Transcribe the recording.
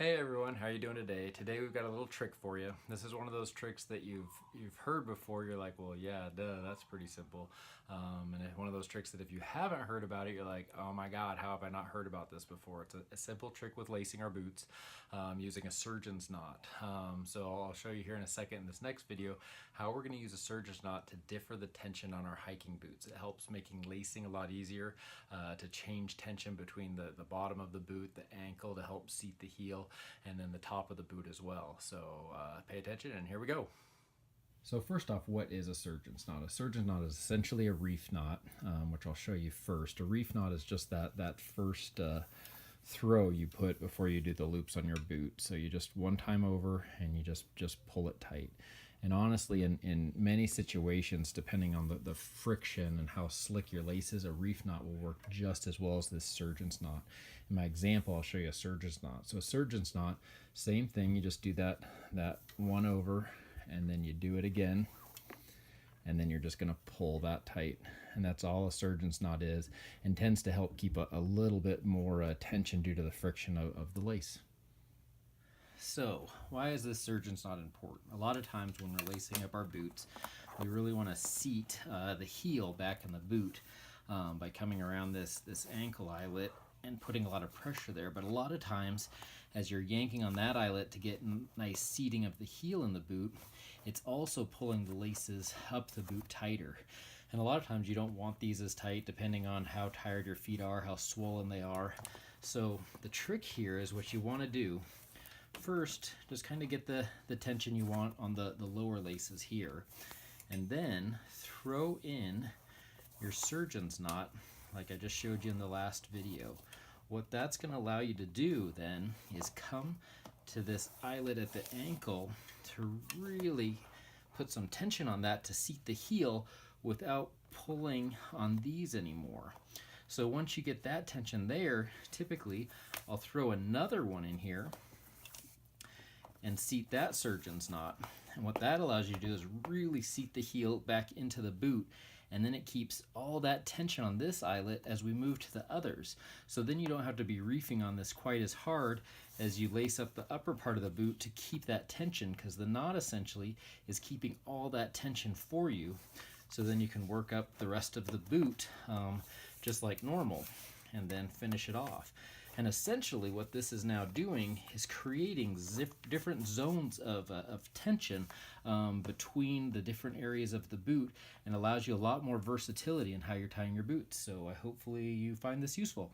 Hey everyone, how are you doing today? Today we've got a little trick for you. This is one of those tricks that you've heard before. You're like, well, yeah, duh, that's pretty simple. And it's one of those tricks that if you haven't heard about it, you're like, oh my God, how have I not heard about this before? It's a simple trick with lacing our boots using a surgeon's knot. So I'll show you here in a second in this next video how we're going to use a surgeon's knot to differ the tension on our hiking boots. It helps making lacing a lot easier to change tension between the bottom of the boot, the ankle to help seat the heel, and then the top of the boot as well. So pay attention, and here we go. So first off, what is a surgeon's knot? A surgeon's knot is essentially a reef knot, which I'll show you first. A reef knot is just that first throw you put before you do the loops on your boot. So you just one time over and you just pull it tight. And honestly, in many situations, depending on the friction and how slick your lace is, a reef knot will work just as well as this surgeon's knot. In my example, I'll show you a surgeon's knot. So a surgeon's knot, same thing, you just do that one over, and then you do it again, and then you're just going to pull that tight. And that's all a surgeon's knot is, and tends to help keep a little bit more tension due to the friction of the lace. So, why is this surgeon's knot important? A lot of times when we're lacing up our boots, we really want to seat the heel back in the boot by coming around this ankle eyelet and putting a lot of pressure there. But a lot of times, as you're yanking on that eyelet to get nice seating of the heel in the boot, it's also pulling the laces up the boot tighter. And a lot of times you don't want these as tight depending on how tired your feet are, how swollen they are. So the trick here is what you want to do. First, just kind of get the tension you want on the lower laces here, and then throw in your surgeon's knot like I just showed you in the last video. What that's going to allow you to do then is come to this eyelet at the ankle to really put some tension on that to seat the heel without pulling on these anymore. So once you get that tension there, typically I'll throw another one in here and seat that surgeon's knot. And what that allows you to do is really seat the heel back into the boot, and then it keeps all that tension on this eyelet as we move to the others. So then you don't have to be reefing on this quite as hard as you lace up the upper part of the boot to keep that tension, because the knot essentially is keeping all that tension for you. So then you can work up the rest of the boot just like normal and then finish it off. And essentially what this is now doing is creating different zones of tension between the different areas of the boot, and allows you a lot more versatility in how you're tying your boots. So hopefully you find this useful.